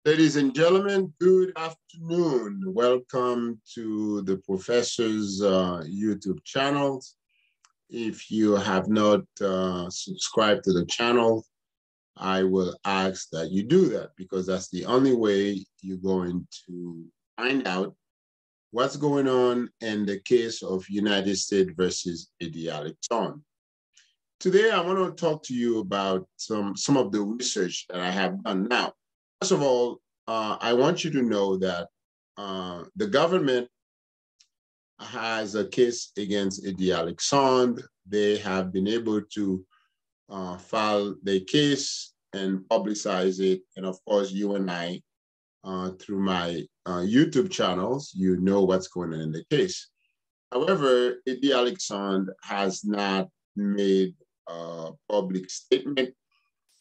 Ladies and gentlemen, good afternoon. Welcome to the professor's YouTube channel. If you have not subscribed to the channel, I will ask that you do that because that's the only way you're going to find out what's going on in the case of United States versus Eddy Alexandre. Today, I want to talk to you about some of the research that I have done. Now, first of all, I want you to know that the government has a case against Eddy Alexandre. They have been able to file their case and publicize it. And of course, you and I, through my YouTube channels, you know what's going on in the case. However, Eddy Alexandre has not made a public statement.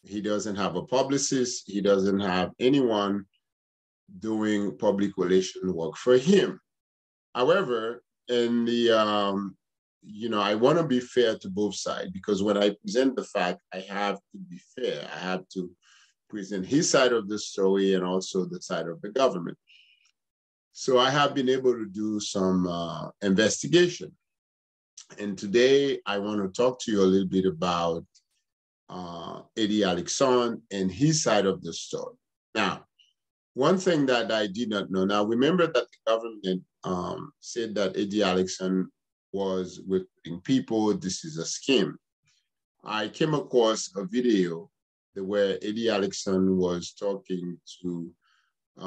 He doesn't have a publicist. He doesn't have anyone doing public relation work for him. However, in the, I want to be fair to both sides because when I present the fact, I have to be fair. I have to present his side of the story and also the side of the government. So I have been able to do some investigation. And today I want to talk to you a little bit about Eddy Alexandre and his side of the story. Now, one thing that I did not know, now remember that the government said that Eddy Alexandre was recruiting people, this is a scheme. I came across a video where Eddy Alexandre was talking to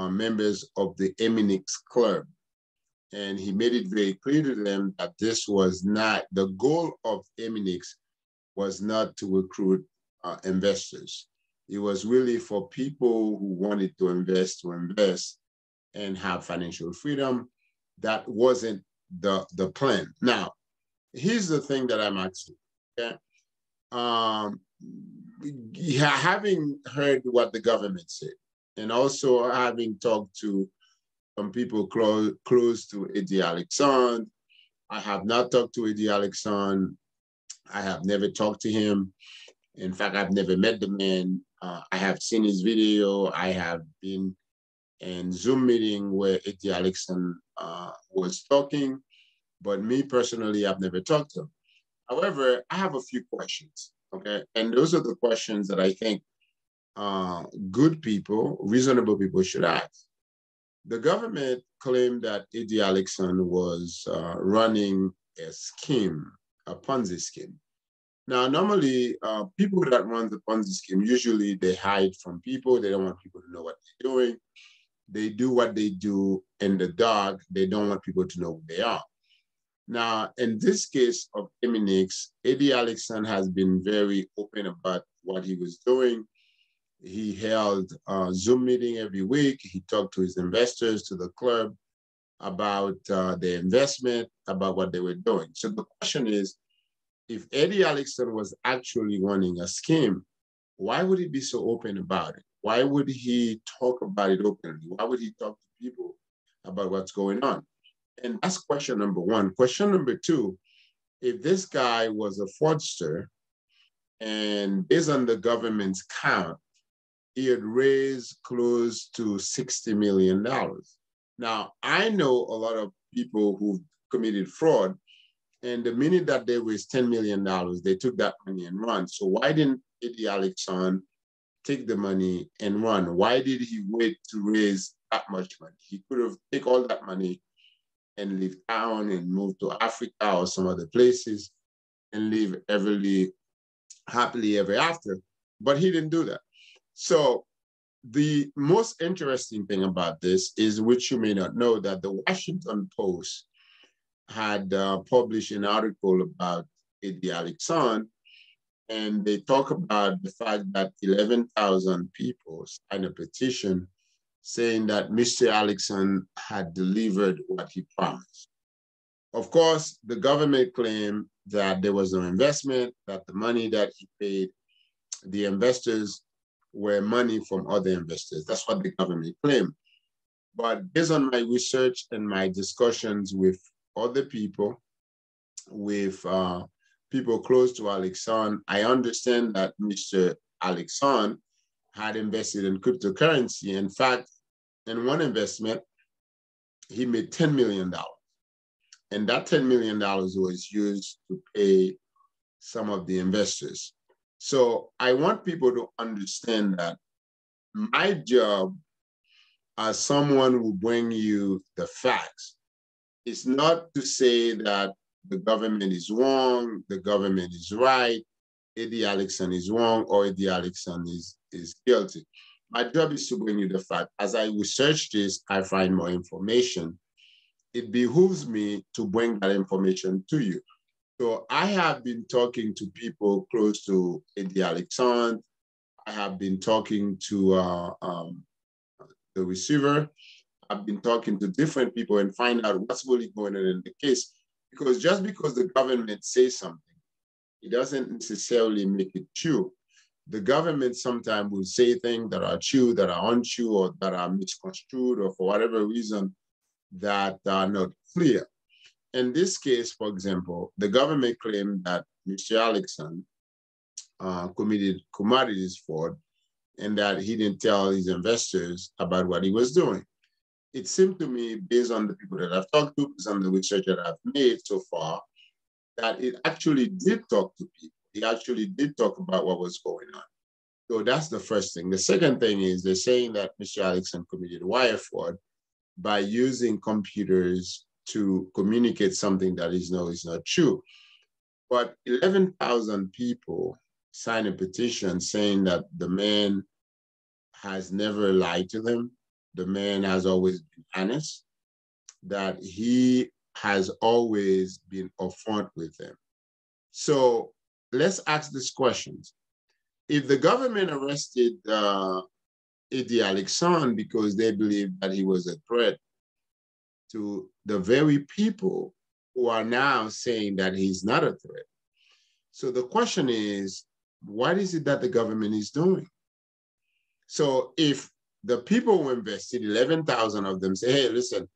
members of the Eminifx club. And he made it very clear to them that this was not, the goal of Eminifx was not to recruit investors. It was really for people who wanted to invest and have financial freedom. That wasn't the plan. Now, here's the thing that I'm asking. Okay? Having heard what the government said, and also having talked to some people close to Eddy Alexandre, I have not talked to Eddy Alexandre. I have never talked to him. In fact, I've never met the man. I have seen his video. I have been in Zoom meeting where Eddy Alexandre was talking, but me personally, I've never talked to him. However, I have a few questions, okay? And those are the questions that I think good people, reasonable people should ask. The government claimed that Eddy Alexandre was running a scheme, a Ponzi scheme. Now, normally, people that run the Ponzi scheme, usually they hide from people. They don't want people to know what they're doing. They do what they do in the dark. They don't want people to know who they are. Now, in this case of Eminifx, Eddy Alexandre has been very open about what he was doing. He held a Zoom meeting every week. He talked to his investors, to the club, about their investment, about what they were doing. So the question is, if Eddy Alexandre was actually running a scheme, why would he be so open about it? Why would he talk about it openly? Why would he talk to people about what's going on? And that's question number one. Question number two, if this guy was a fraudster and based on the government's count, he had raised close to $60 million. Now, I know a lot of people who've committed fraud, and the minute that they raised $10 million, they took that money and run. So why didn't Eddy Alexandre take the money and run? Why did he wait to raise that much money? He could have taken all that money and leave town and move to Africa or some other places and live happily ever after. But he didn't do that. So the most interesting thing about this is, which you may not know, that the Washington Post had published an article about Eddy Alexandre, and they talk about the fact that 11,000 people signed a petition saying that Mr. Alexandre had delivered what he promised. Of course, the government claimed that there was no investment, that the money that he paid the investors were money from other investors. That's what the government claimed. But based on my research and my discussions with other people, with people close to Alexandre, I understand that Mr. Alexandre had invested in cryptocurrency. In fact, in one investment, he made $10 million. And that $10 million was used to pay some of the investors. So I want people to understand that my job as someone who bring you the facts is not to say that the government is wrong, the government is right, Eddy Alexandre is wrong, or Eddy Alexandre is guilty. My job is to bring you the fact. As I research this, I find more information. It behooves me to bring that information to you. So I have been talking to people close to Eddy Alexandre. I have been talking to the receiver. I've been talking to different people and find out what's really going on in the case. Because just because the government says something, it doesn't necessarily make it true. The government sometimes will say things that are true, that are untrue, or that are misconstrued, or for whatever reason that are not clear. In this case, for example, the government claimed that Mr. Alexandre committed commodities fraud and that he didn't tell his investors about what he was doing. It seemed to me, based on the people that I've talked to, based on the research that I've made so far, that it actually did talk to people. He actually did talk about what was going on. So that's the first thing. The second thing is they're saying that Mr. Alexandre committed wire fraud by using computers to communicate something that is not true. But 11,000 people signed a petition saying that the man has never lied to them. The man has always been honest, that he has always been upfront with them. So let's ask these questions. If the government arrested Eddy Alexandre because they believed that he was a threat to the very people who are now saying that he's not a threat. So the question is, what is it that the government is doing? So if the people who invested, 11,000 of them say, hey, listen,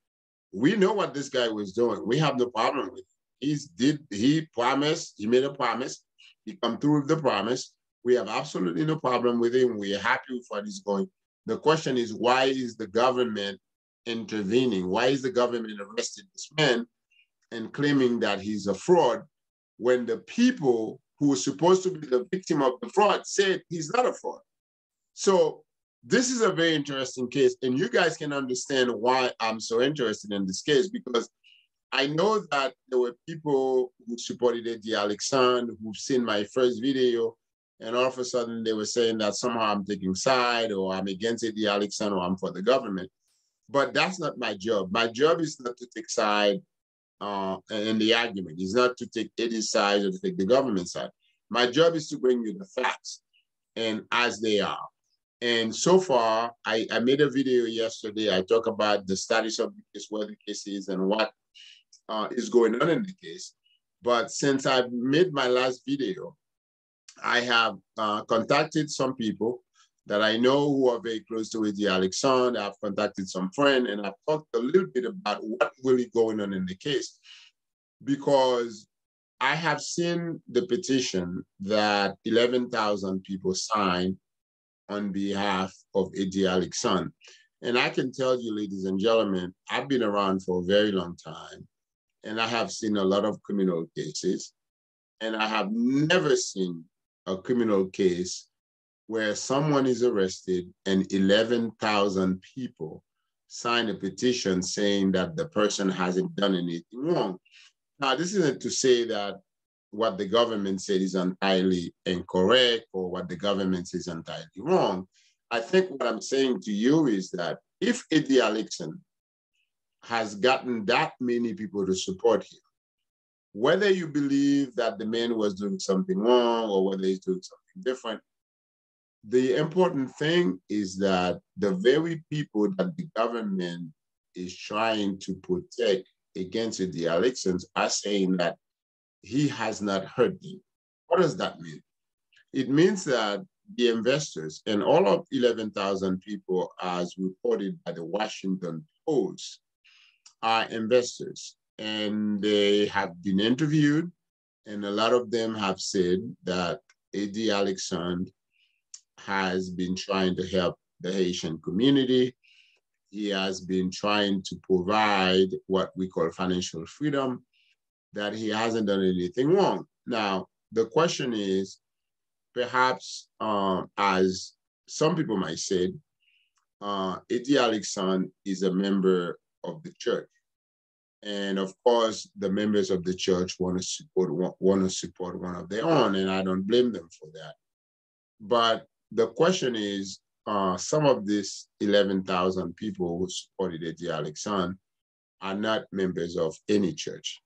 we know what this guy was doing. We have no problem with it. He promised, he made a promise. He come through with the promise. We have absolutely no problem with him. We are happy with what he's going. The question is, why is the government intervening? Why is the government arresting this man and claiming that he's a fraud when the people who are supposed to be the victim of the fraud said he's not a fraud? So this is a very interesting case, and you guys can understand why I'm so interested in this case, because I know that there were people who supported Eddy Alexandre who've seen my first video, and all of a sudden they were saying that somehow I'm taking side, or I'm against Eddy Alexandre, or I'm for the government. But that's not my job. My job is not to take side in the argument. It's not to take Eddy's side or to take the government side. My job is to bring you the facts and as they are. And so far, I made a video yesterday. I talk about the status of the case, where the case is, and what is going on in the case. But since I've made my last video, I have contacted some people that I know who are very close to Eddy Alexandre. I've contacted some friends, and I've talked a little bit about what's really going on in the case, because I have seen the petition that 11,000 people signed on behalf of Eddy Alexandre. And I can tell you, ladies and gentlemen, I've been around for a very long time, and I have seen a lot of criminal cases, and I have never seen a criminal case where someone is arrested and 11,000 people sign a petition saying that the person hasn't done anything wrong. Now, this isn't to say that what the government said is entirely incorrect, or what the government says is entirely wrong. I think what I'm saying to you is that if Eddy Alexandre has gotten that many people to support him, whether you believe that the man was doing something wrong or whether he's doing something different, the important thing is that the very people that the government is trying to protect against Eddy Alexandre are saying that he has not hurt them. What does that mean? It means that the investors, and all of 11,000 people, as reported by the Washington Post, are investors, and they have been interviewed, and a lot of them have said that Eddy Alexandre has been trying to help the Haitian community. He has been trying to provide what we call financial freedom, that he hasn't done anything wrong. Now, the question is, perhaps as some people might say, Eddy Alexandre is a member of the church. And of course, the members of the church want to support one of their own, and I don't blame them for that. But the question is, some of these 11,000 people who supported Eddy Alexandre are not members of any church.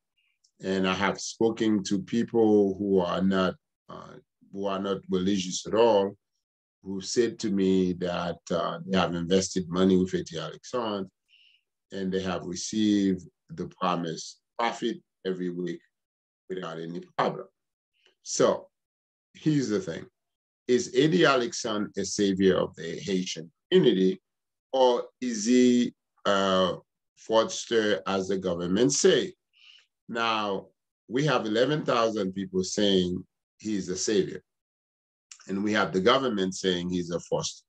And I have spoken to people who are not religious at all, who said to me that they have invested money with Eddy Alexandre and they have received the promised profit every week without any problem. So here's the thing. Is Eddy Alexandre a savior of the Haitian community, or is he a fraudster, as the government say? Now, we have 11,000 people saying he's a savior, and we have the government saying he's a fraudster.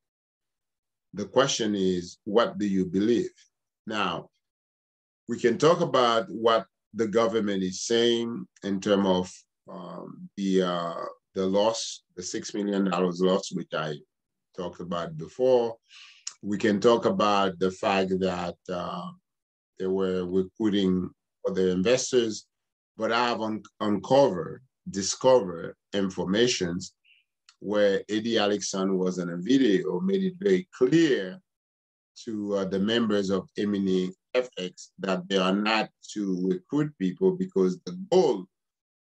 The question is, what do you believe? Now, we can talk about what the government is saying in terms of the loss, the $6 million loss, which I talked about before. We can talk about the fact that they were recruiting other investors, but I have discovered information where Eddy Alexandre was in a video, made it very clear to the members of Eminifx that they are not to recruit people, because the goal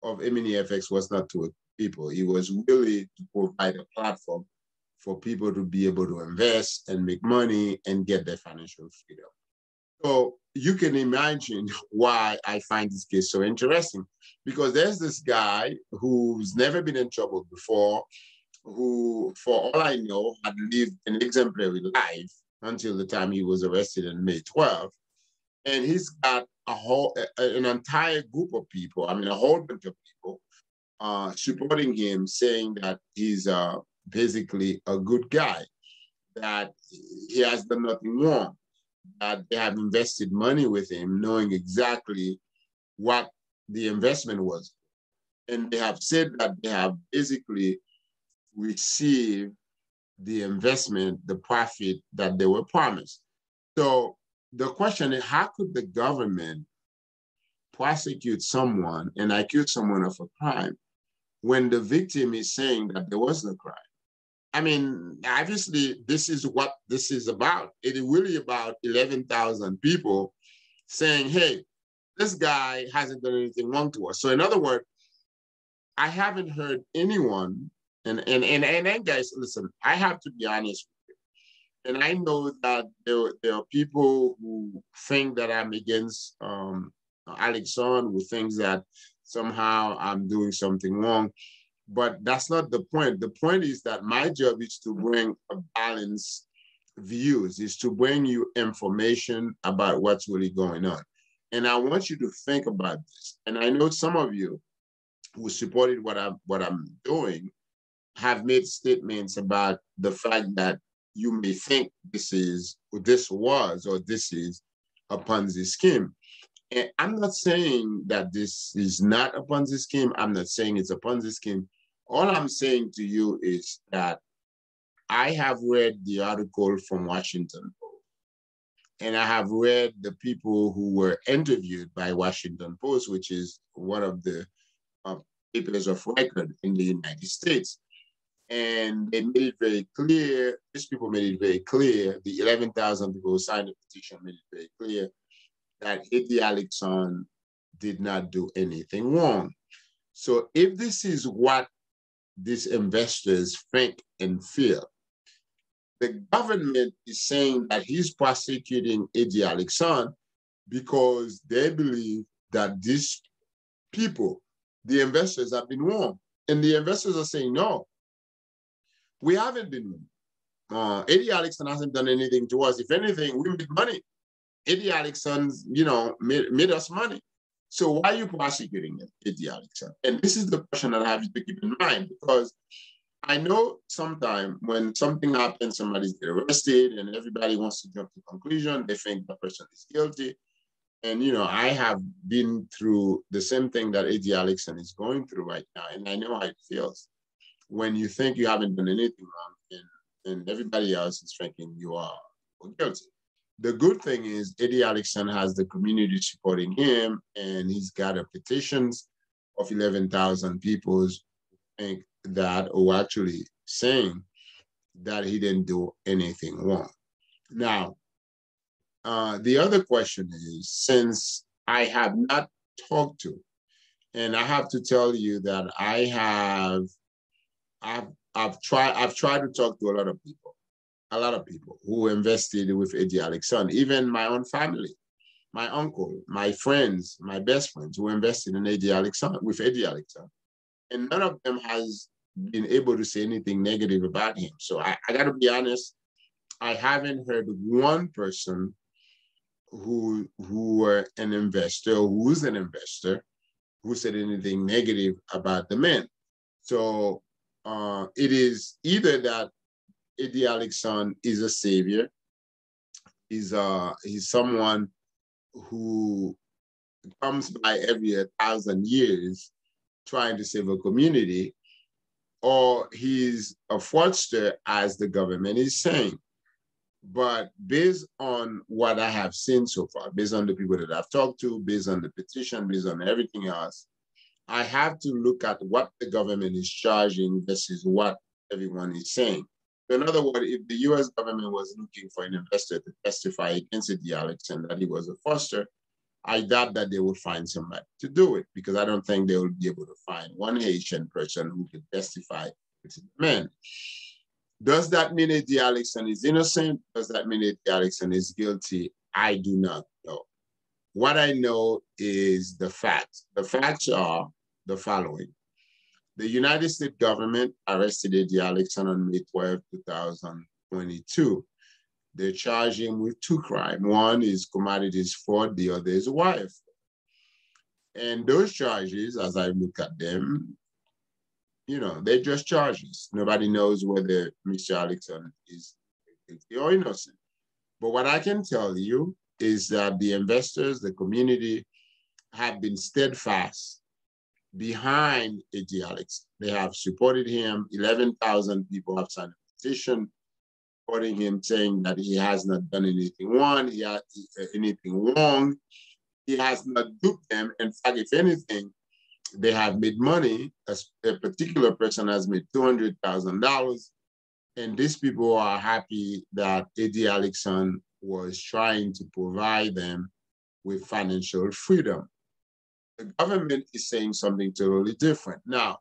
of Eminifx was not to recruit people. It was really to provide a platform for people to be able to invest and make money and get their financial freedom. So you can imagine why I find this case so interesting, because there's this guy who's never been in trouble before, who, for all I know, had lived an exemplary life until the time he was arrested on May 12th. And he's got an entire group of people, a whole bunch of people supporting him, saying that he's basically a good guy, that he has done nothing wrong, that they have invested money with him, knowing exactly what the investment was. And they have said that they have basically received the investment, the profit that they were promised. So the question is, how could the government prosecute someone and accuse someone of a crime when the victim is saying that there was no crime? Obviously, this is what this is about. It is really about 11,000 people saying, hey, this guy hasn't done anything wrong to us. So in other words, I haven't heard anyone, and guys, listen, I have to be honest with you. And I know that there are people who think that I'm against Alexandre, who thinks that somehow I'm doing something wrong. But that's not the point. The point is that my job is to bring a balanced views, is to bring you information about what's really going on. And I want you to think about this. And I know some of you who supported what I'm doing have made statements about the fact that you may think this is a Ponzi scheme. And I'm not saying that this is not a Ponzi scheme. I'm not saying it's a Ponzi scheme. All I'm saying to you is that I have read the article from Washington Post, and I have read the people who were interviewed by Washington Post, which is one of the papers of record in the United States. And they made it very clear, these people made it very clear, the 11,000 people who signed the petition made it very clear that Eddy Alexandre did not do anything wrong. So if this is what these investors think and feel, the government is saying that he's prosecuting Eddy Alexandre because they believe that these people, the investors, have been wrong. And the investors are saying, no, we haven't been wrong. Eddy Alexandre hasn't done anything to us. If anything, we made money. Eddy Alexandre, made us money. So why are you prosecuting Eddy Alexandre? And this is the question that I have to keep in mind, because I know sometimes when something happens, somebody's get arrested and everybody wants to jump to conclusion, they think the person is guilty. And, you know, I have been through the same thing that Eddy Alexandre is going through right now. And I know how it feels when you think you haven't done anything wrong and everybody else is thinking you are guilty. The good thing is Eddy Alexandre has the community supporting him, and he's got a petitions of 11,000 people think that, or actually saying that he didn't do anything wrong. Now, the other question is, since I have not talked to, and I have to tell you that I've tried to talk to a lot of people who invested with Eddy Alexandre, even my own family, my uncle, my friends, my best friends who invested in Eddy Alexandre with Eddy Alexandre. And none of them has been able to say anything negative about him. So I got to be honest, I haven't heard one person who were an investor, who's an investor, who said anything negative about the man. So it is either that Eddy Alexandre is a savior, he's someone who comes by every 1,000 years trying to save a community, or he's a fraudster, as the government is saying. But based on what I have seen so far, based on the people that I've talked to, based on the petition, based on everything else, I have to look at what the government is charging versus what everyone is saying. So in other words, if the US government was looking for an investor to testify against Eddy Alexandre that he was a fraudster, I doubt that they would find somebody to do it, because I don't think they will be able to find one Haitian person who can testify to the man. Does that mean Eddy Alexandre is innocent? Does that mean Eddy Alexandre is guilty? I do not know. What I know is the facts. The facts are the following. The United States government arrested Eddy Alexandre on May 12, 2022. They charge him with 2 crimes. One is commodities fraud, the other is wire fraud. And those charges, as I look at them, you know, they're just charges. Nobody knows whether Mr. Alexandre is guilty or innocent. But what I can tell you is that the investors, the community, have been steadfast behind Eddy Alexandre. They have supported him. 11,000 people have signed a petition supporting him, saying that he has not done anything wrong. He has not duped them. In fact, if anything, they have made money. A particular person has made $200,000. And these people are happy that Eddy Alexandre was trying to provide them with financial freedom. The government is saying something totally different. Now,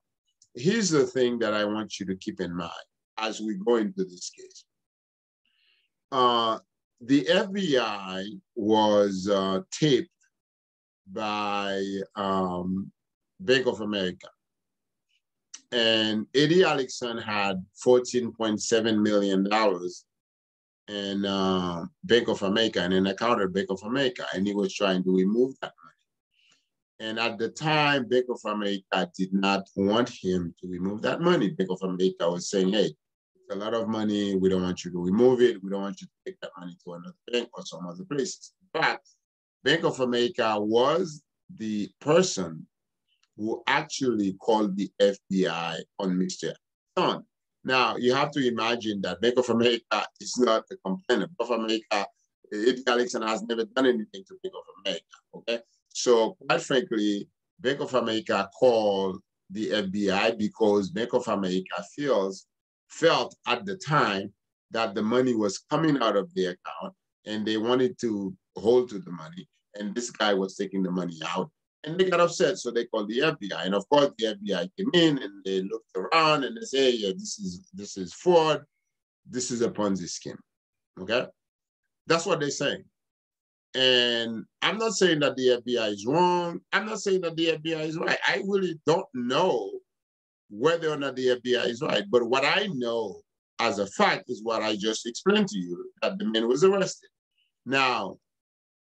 here's the thing that I want you to keep in mind as we go into this case. The FBI was taped by Bank of America. And Eddy Alexandre had $14.7 million in Bank of America, and an account at Bank of America, and he was trying to remove that money. And at the time, Bank of America did not want him to remove that money. Bank of America was saying, hey, it's a lot of money. We don't want you to remove it. We don't want you to take that money to another bank or some other places. But Bank of America was the person who actually called the FBI on Mr. Alexandre. Now, you have to imagine that Bank of America is not a complainant. Bank of America, Eddy Alexandre has never done anything to Bank of America, okay? So quite frankly, Bank of America called the FBI because Bank of America felt at the time that the money was coming out of their account and they wanted to hold to the money. And this guy was taking the money out. And they got upset, so they called the FBI. And of course, the FBI came in and they looked around and they say, yeah, this is fraud. This is a Ponzi scheme, okay? That's what they're saying. And I'm not saying that the FBI is wrong. I'm not saying that the FBI is right. I really don't know whether or not the FBI is right. But what I know as a fact is what I just explained to you, that the man was arrested. Now,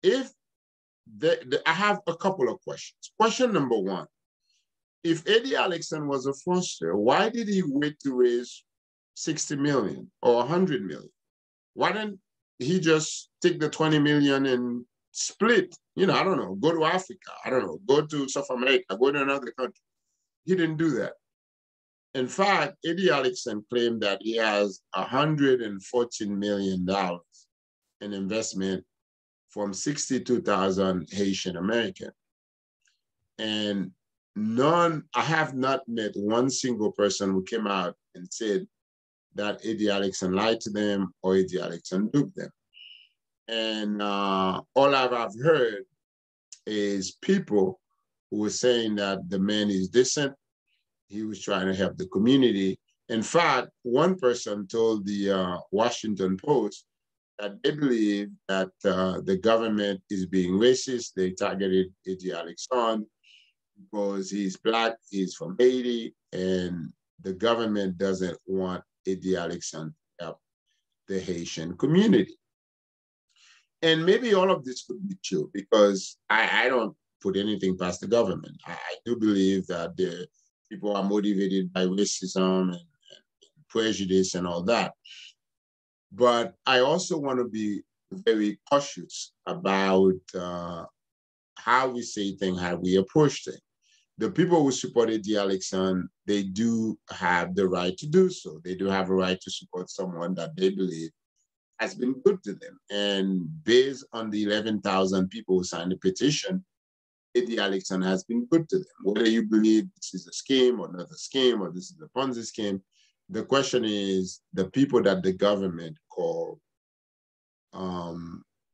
if I have a couple of questions. Question number one, if Eddy Alexandre was a fraudster, why did he wait to raise 60 million or 100 million? Why didn't he just take the 20 million and split? You know, I don't know, go to Africa, I don't know, go to South America, go to another country. He didn't do that. In fact, Eddy Alexandre claimed that he has $114 million in investment from 62,000 Haitian American. And I have not met one single person who came out and said that Eddy Alexandre lied to them or Eddy Alexandre duped them. And all I've heard is people who were saying that the man is decent. He was trying to help the community. In fact, one person told the Washington Post that they believe that the government is being racist. They targeted Eddy Alexandre because he's Black, he's from Haiti, and the government doesn't want Eddy Alexandre to help the Haitian community. And maybe all of this could be true because I don't put anything past the government. I do believe that the people are motivated by racism and prejudice and all that. But I also want to be very cautious about how we say things, how we approach things. The people who support Eddy Alexandre, they do have the right to do so. They do have a right to support someone that they believe has been good to them. And based on the 11,000 people who signed the petition, Eddy Alexandre has been good to them. Whether you believe this is a scheme or not a scheme or this is a Ponzi scheme, the question is the people that the government call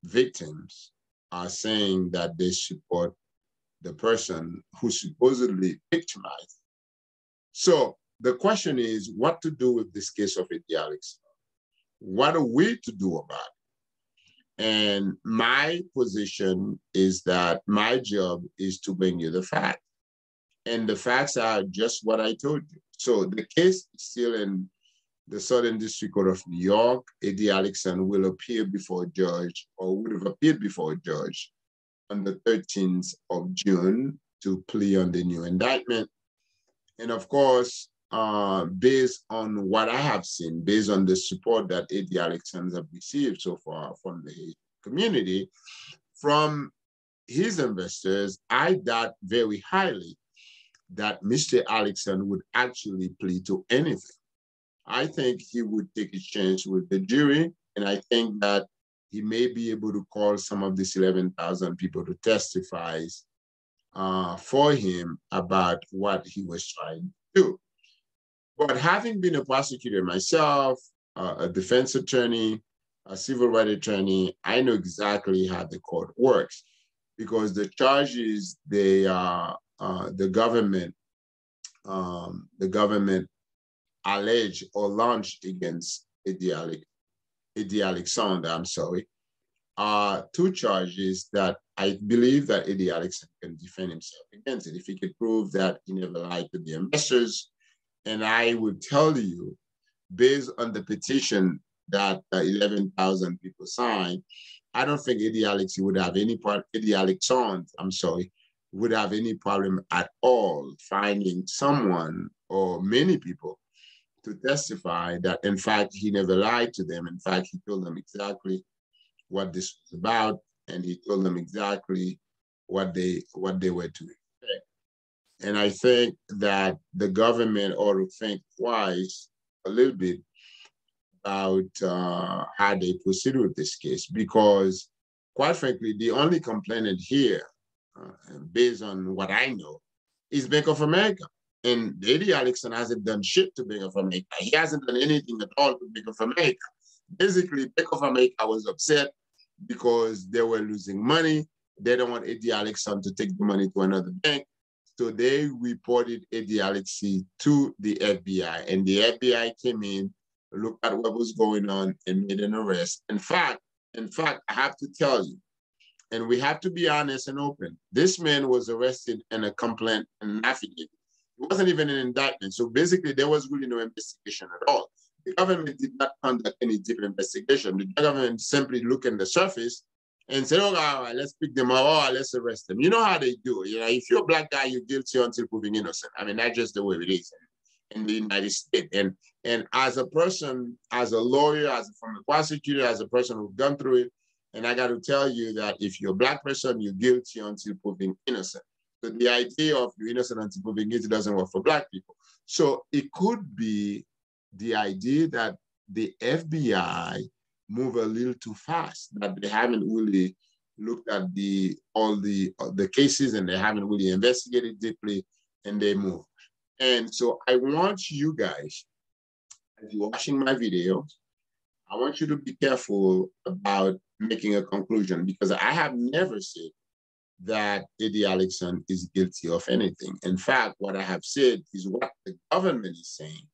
victims are saying that they support the person who supposedly victimized. So the question is what to do with this case of Eddy Alexandre? What are we to do about it? And my position is that my job is to bring you the facts. And the facts are just what I told you. So the case is still in the Southern District Court of New York. Eddy Alexandre will appear before a judge, or would have appeared before a judge on the 13th of June to plea on the new indictment. And of course, based on what I have seen, based on the support that Eddy Alexandre have received so far from the community, from his investors, I doubt very highly that Mr. Alexandre would actually plead to anything. I think he would take a chance with the jury, and I think that he may be able to call some of these 11,000 people to testify for him about what he was trying to do. But having been a prosecutor myself, a defense attorney, a civil rights attorney, I know exactly how the court works because the charges they are the government alleged or launched against Eddy Alexandre, I'm sorry, are two charges that I believe that Eddy Alexandre can defend himself against it if he could prove that he never lied to the investors. And I would tell you, based on the petition that 11,000 people signed, I don't think Eddy Alexandre would have any would have any problem at all finding someone or many people to testify that, in fact, he never lied to them. In fact, he told them exactly what this was about, and he told them exactly what they were to expect. And I think that the government ought to think twice a little bit about how they proceed with this case, because quite frankly, the only complainant here, based on what I know, is Bank of America. And Eddy Alexandre hasn't done shit to Bank of America. He hasn't done anything at all to Bank of America. Basically, Bank of America was upset because they were losing money. They don't want Eddy Alexandre to take the money to another bank. So they reported Eddy Alexandre to the FBI. And the FBI came in, looked at what was going on, and made an arrest. In fact, I have to tell you, and we have to be honest and open, this man was arrested in a complaint and an affidavit. It wasn't even an indictment. So basically, there was really no investigation at all. The government did not conduct any deep investigation. The government simply looked at the surface and say, oh, all right, let's pick them up, oh, let's arrest them. You know how they do. You know, if you're a black guy, you're guilty until proven innocent. I mean, that's just the way it is in the United States. And as a person, as a lawyer, from a prosecutor, as a person who's gone through it, and I got to tell you that if you're a black person, you're guilty until proven innocent. So the idea of you're innocent until proven guilty doesn't work for black people. So it could be the idea that the FBI move a little too fast, that they haven't really looked at all the cases, and they haven't really investigated deeply, and they move. And so I want you guys, as you're watching my videos, I want you to be careful about making a conclusion, because I have never said that Eddy Alexandre is guilty of anything. In fact, what I have said is what the government is saying.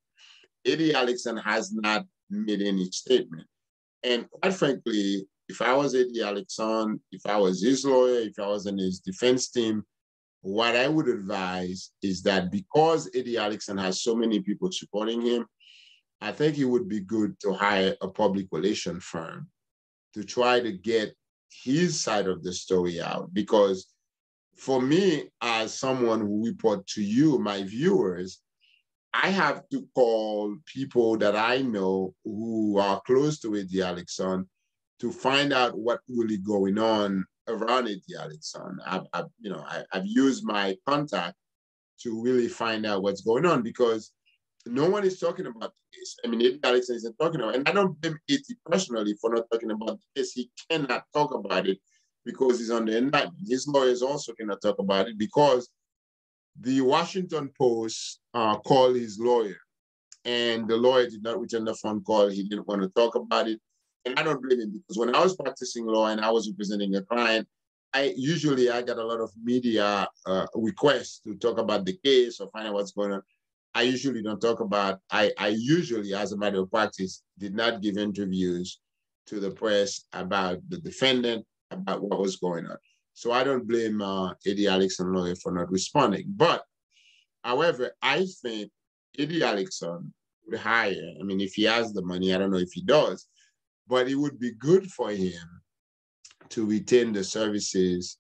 Eddy Alexandre has not made any statement. And quite frankly, if I was Eddy Alexandre, if I was his lawyer, if I was in his defense team, what I would advise is that because Eddy Alexandre has so many people supporting him, I think it would be good to hire a public relations firm to try to get his side of the story out. Because for me, as someone who report to you, my viewers, I have to call people that I know who are close to Eddy Alexandre to find out what really going on around Eddy Alexandre. I've used my contact to really find out what's going on, because no one is talking about this. I mean, Eddy Alexandre isn't talking about it. And I don't blame Eddy personally for not talking about this. He cannot talk about it because he's under indictment. His lawyers also cannot talk about it because the Washington Post called his lawyer, and the lawyer did not return the phone call. He didn't want to talk about it. And I don't blame him, because when I was practicing law and I was representing a client, I got a lot of media requests to talk about the case or find out what's going on. I usually don't talk about, I usually, as a matter of practice, did not give interviews to the press about the defendant, about what was going on. So I don't blame Eddy Alexandre lawyer for not responding. But, however, I think Eddy Alexandre would hire, I mean, if he has the money, I don't know if he does, but it would be good for him to retain the services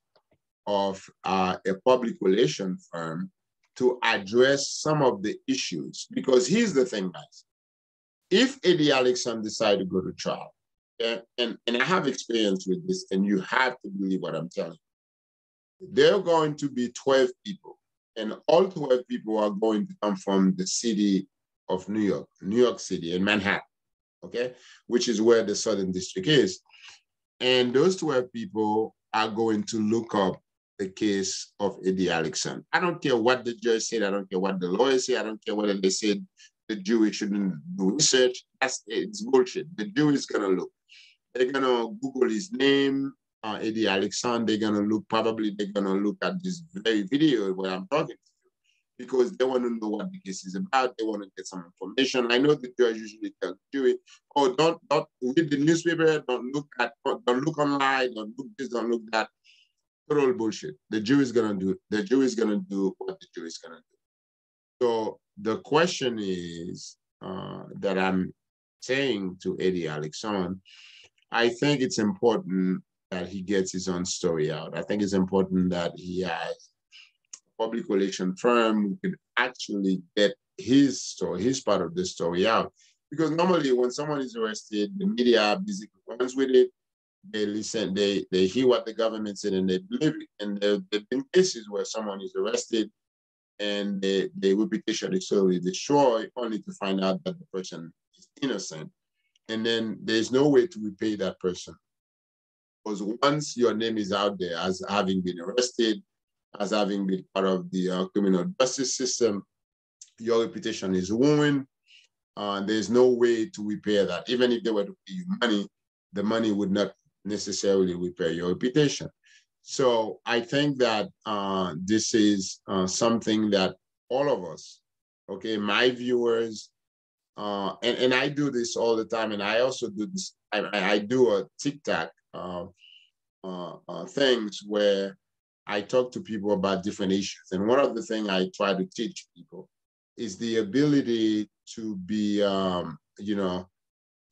of a public relations firm to address some of the issues. Because here's the thing, guys. If Eddy Alexandre decide to go to trial, and I have experience with this, and you have to believe what I'm telling you, there are going to be 12 people, and all 12 people are going to come from the city of New York City, in Manhattan, okay? Which is where the Southern District is. And those 12 people are going to look up the case of Eddy Alexandre. I don't care what the judge said. I don't care what the lawyer said. I don't care whether they said the jury shouldn't do research. It's bullshit. The jury is going to look. They're going to Google his name, Eddy Alexandre. They're going to look at this very video where I'm talking to you, because they want to know what the case is about. They want to get some information. I know the judge usually tells the jury, oh, don't read the newspaper, don't look online, don't look this, don't look that. Total bullshit. The jury is gonna do what the jury is gonna do. So the question is that I'm saying to Eddy Alexandre, I think it's important that he gets his own story out. I think it's important that he has a public relations firm who can actually get his story, his part of the story out. Because normally when someone is arrested, the media basically runs with it. They listen, they hear what the government said, and they believe it. And there have been cases where someone is arrested and the reputation is totally destroyed, only to find out that the person is innocent. And then there's no way to repay that person. Because once your name is out there as having been arrested, as having been part of the criminal justice system, your reputation is ruined. There's no way to repair that. Even if they were to pay you money, the money would not necessarily repair your reputation. So I think that this is something that all of us, okay, my viewers, and I do this all the time, and I also do this, I do a TikTok things where I talk to people about different issues. And one of the things I try to teach people is the ability to be,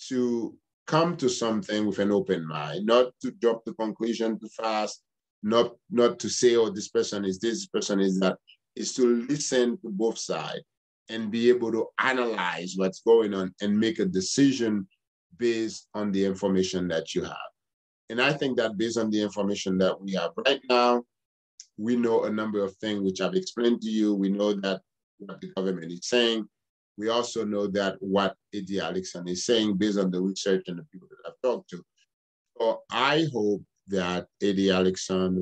to come to something with an open mind, not to jump to conclusion too fast, not to say, oh, this person is this person is that, is to listen to both sides and be able to analyze what's going on and make a decision based on the information that you have. And I think that based on the information that we have right now, we know a number of things which I've explained to you. We know that what the government is saying. We also know that what Eddy Alexandre is saying based on the research and the people that I've talked to. So I hope that Eddy Alexandre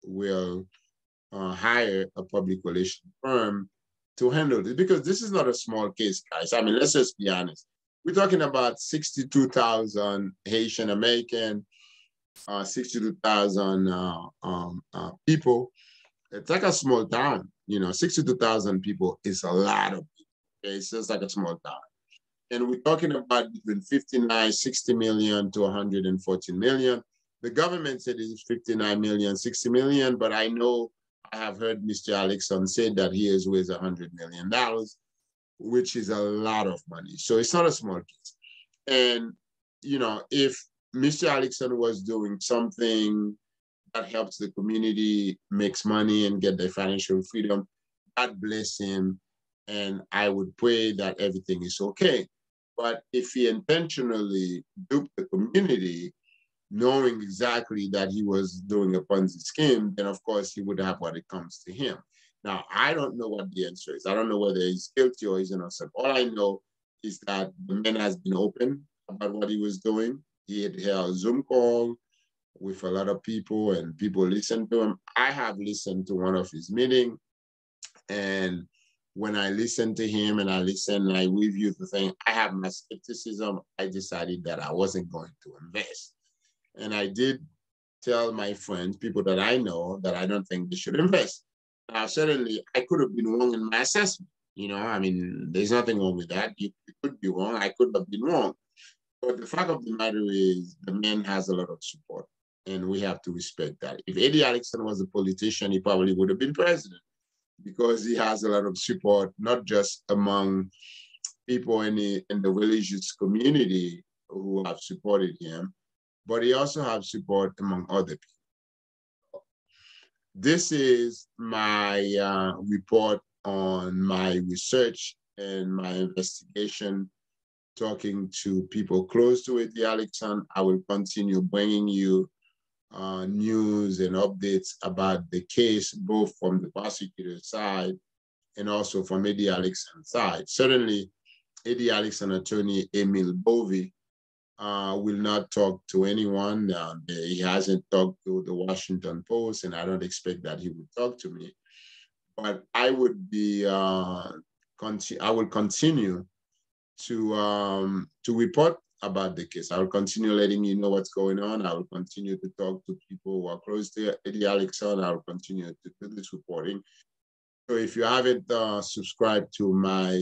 will hire a public relations firm to handle this, because this is not a small case, guys. I mean, let's just be honest. We're talking about 62,000 Haitian American, 62,000 people. It's like a small town, 62,000 people is a lot of people. Okay? It's just like a small town. And we're talking about between 59, 60 million to 114 million. The government said it's 59 million, 60 million, but I know I have heard Mr. Alexandre say that he is worth $100 million, which is a lot of money. So it's not a small case. And, if Mr. Alexandre was doing something that helps the community, makes money and get their financial freedom, God bless him. And I would pray that everything is okay. But if he intentionally duped the community, knowing exactly that he was doing a Ponzi scheme, then of course he would have what it comes to him. Now, I don't know what the answer is. I don't know whether he's guilty or he's innocent. All I know is that the man has been open about what he was doing. He had held a Zoom call with a lot of people and people listened to him. I have listened to one of his meetings, and when I listened to him and I listened and I reviewed the thing, I have my skepticism. I decided that I wasn't going to invest. And I did tell my friends, people that I know, that I don't think they should invest. Now, certainly, I could have been wrong in my assessment. I mean, there's nothing wrong with that. You could be wrong. I could have been wrong. But the fact of the matter is, the man has a lot of support, and we have to respect that. If Eddy Alexandre was a politician, he probably would have been president, because he has a lot of support, not just among people in the religious community who have supported him, but he also has support among other people. This is my report on my research and my investigation, talking to people close to Eddy Alexandre. I will continue bringing you news and updates about the case, both from the prosecutor's side and also from Eddy Alexandre's side. Certainly, Eddy Alexandre attorney Emile Bovy will not talk to anyone. He hasn't talked to the Washington Post, and I don't expect that he would talk to me. But I would be, I will continue to report about the case. I will continue letting you know what's going on. I will continue to talk to people who are close to Eddy Alexandre. I will continue to do this reporting. So if you haven't subscribed to my,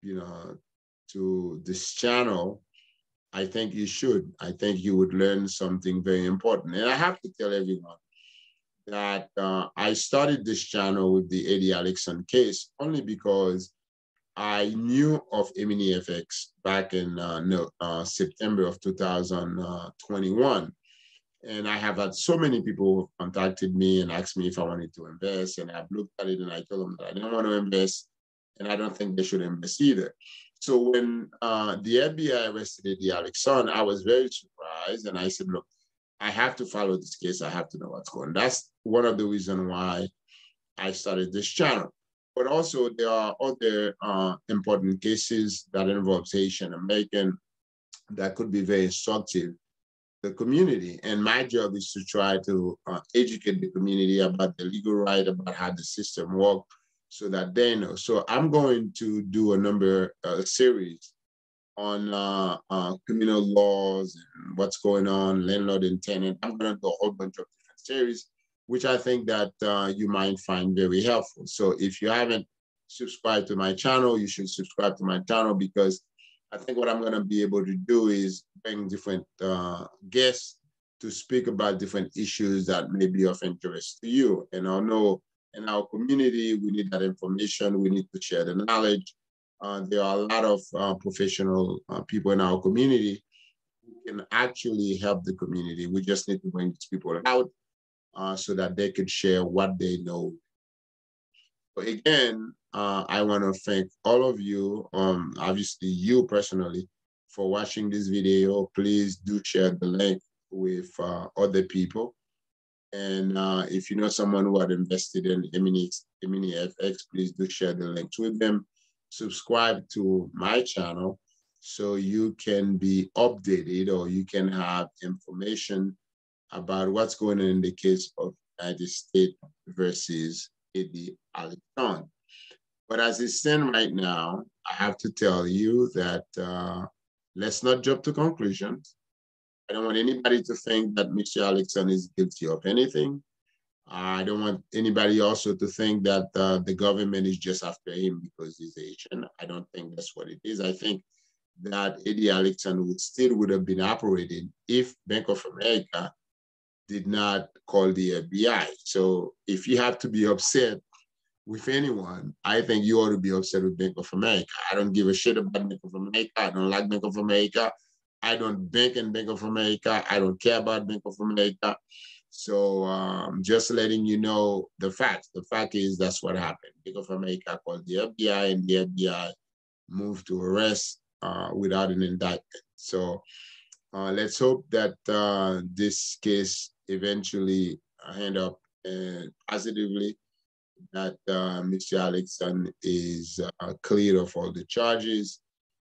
to this channel, I think you should. I think you would learn something very important. And I have to tell everyone that I started this channel with the Eddy Alexandre case only because I knew of Eminifx back in September of 2021. And I have had so many people who contacted me and asked me if I wanted to invest. And I've looked at it and I told them that I didn't want to invest, and I don't think they should invest either. So when the FBI arrested Eddy Alexandre, I was very surprised. And I said, look, I have to follow this case. I have to know what's going on. That's one of the reasons why I started this channel. But also there are other important cases that involve Haitian American that could be very instructive to the community. And my job is to try to educate the community about the legal right, about how the system works, so that they know. So I'm going to do a number of series on criminal laws and what's going on, landlord and tenant. I'm going to do a whole bunch of different series, which I think that you might find very helpful. So if you haven't subscribed to my channel, you should subscribe to my channel, because I think what I'm going to be able to do is bring different guests to speak about different issues that may be of interest to you. And I know in our community, we need that information. We need to share the knowledge. There are a lot of professional people in our community who can actually help the community. We just need to bring these people out so that they could share what they know. So again, I want to thank all of you, obviously you personally, for watching this video. Please do share the link with other people. And if you know someone who had invested in Eminifx, please do share the link with them. Subscribe to my channel so you can be updated or you can have information about what's going on in the case of United States versus Eddy Alexandre. But as it stands right now, I have to tell you that let's not jump to conclusions. I don't want anybody to think that Mr. Alexandre is guilty of anything. I don't want anybody also to think that the government is just after him because he's Asian. I don't think that's what it is. I think that Eddy Alexandre would have been operating if Bank of America did not call the FBI. So if you have to be upset with anyone, I think you ought to be upset with Bank of America. I don't give a shit about Bank of America. I don't like Bank of America. I don't bank in Bank of America. I don't care about Bank of America. So just letting you know the facts. The fact is that's what happened. Bank of America called the FBI and the FBI moved to arrest without an indictment. So let's hope that this case eventually end up positively, that Mr. Alexandre is cleared of all the charges.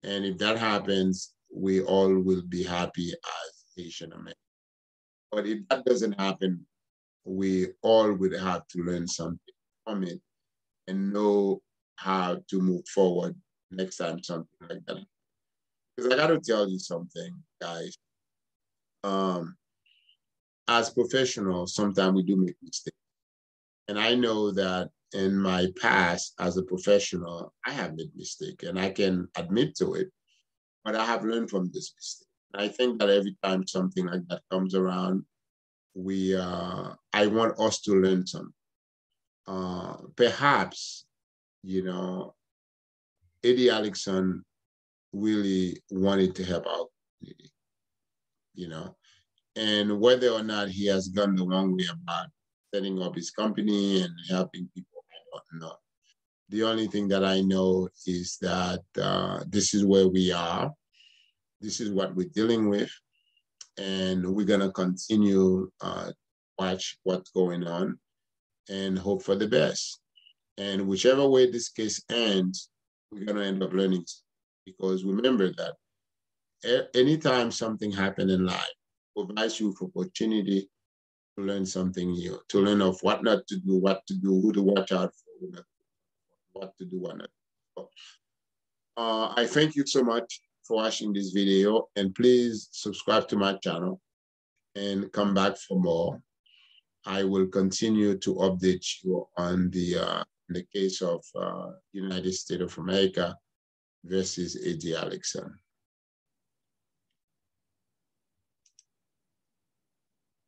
And if that happens, we all will be happy as Asian Americans. But if that doesn't happen, we all would have to learn something from it and know how to move forward next time something like that. Because I got to tell you something, guys. As professionals, sometimes we do make mistakes. And I know that in my past as a professional, I have made mistakes and I can admit to it, but I have learned from this mistake. And I think that every time something like that comes around, I want us to learn something. Perhaps, you know, Eddy Alexandre really wanted to help our community, you know, and whether or not he has gone the wrong way about setting up his company and helping people, I don't know. The only thing that I know is that this is where we are. This is what we're dealing with. And we're going to continue watch what's going on and hope for the best. And whichever way this case ends, we're going to end up learning. Because remember that anytime something happens in life, provides you with opportunity to learn something new, to learn of what not to do, what to do, who to watch out for, what to do, what not. So, I thank you so much for watching this video, and please subscribe to my channel and come back for more. I will continue to update you on the case of United States of America versus Eddy Alexandre.